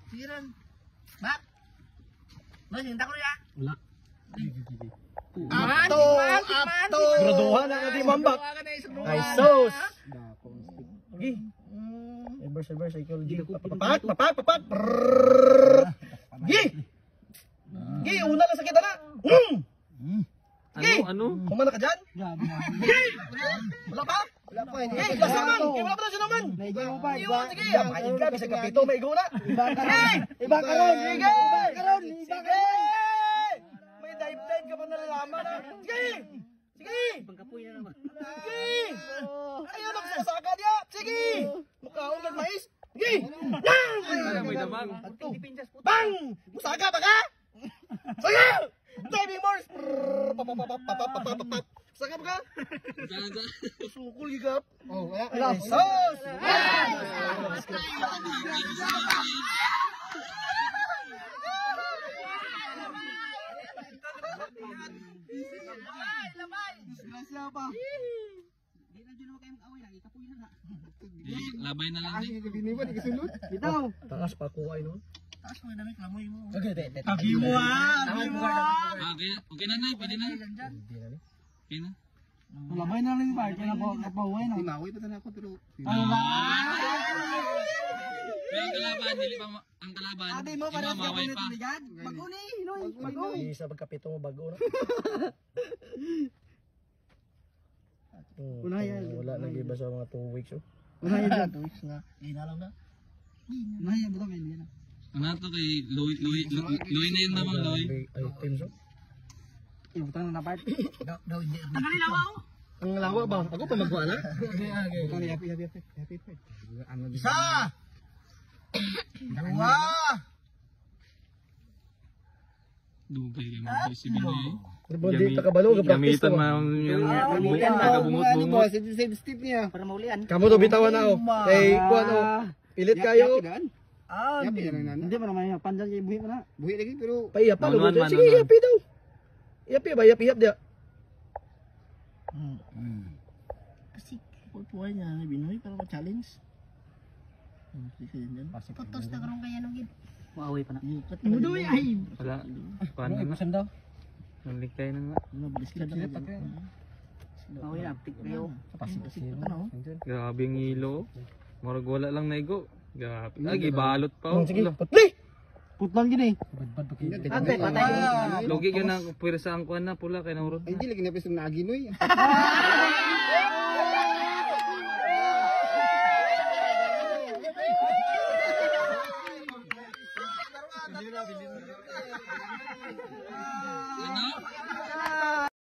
Siran. Bak. Mas hinta ko ya. Wala. Ato. Graduhan na natin mambak. Ay sos. Gi. Reverse psychology. Papak. Gi. Gi, una lang sa kita na. Ano? Kumana ka dyan? Gi. Wala pa? Wala pa. Gi, gas naman. Gi, wala pa na siya naman. Naigaw mo pa. Sige, maig ka. Bisag kapito, maigaw na. Iba ka ron. Sige. May dive ka pa nalalaman. Sige. Pangkapoy na naman. Sige. Ayaw na kasasaka niya. Sige. Mukhaon kang mais. Sige. May damang. Bang! Musaka ba ka? Sige. Diving Mars. Saka ba ka? Sukul gigap. Oh, wala. Sos. Labay na lang din. Bitaw. Taas pa kuha no. Taas mo na klamoy mo. Agi mo Okay na na, pwede na. Okay na. Lamay na rin ba? Kaya napahuay na. Tinaway pa na ako pero. Pero ang kalaban, dili pa ang kalaban. Ate mo para sa maway pa. Baguni, Noy. Isa pagkapito mo bago na. Wala nang iba sa mga 2 weeks oh. Unaya 2 weeks nga. Ina lang na. Unaya ba kami yan? Ano to kay Loy na yun naman, Loy. Items oh. Ibutang na part. Daw hindi. Tagalin ako. Ang lawa ba? Ako pa magwa na? Happy. Isa! Dua! Dugay kay mo si Binoy. Hindi takabalo ga practice Gamitan man yung nakabungot-bungot. Save step niya para maulian. Kamu to bitawan na oh. Kay kuan oh. Pilit kayo. Hindi mo naman yung pandan kay buhi mo na. Buhi lagi pero Paiya pa lugo. Sige, yapi daw. Yapi ba? Yapi dia. Kasi pupuan niya ni Binoy para ma-challenge. Putos na karong kaya nung gid. Maaway pa na. Mudoy ay. Wala. Paano na? daw. Naligtay na nga. Bilis ka na. Maaway na aptik kayo. Pasig ano? Grabe ang ilo. Murag wala lang naigo. Grabe. Lagi balot pa oh. Sige, putli. Putlan gini. Ante patay. Logi ka na pwersa ang kuan na pula kay naurot. Ay di lagi na pwes na aginoy.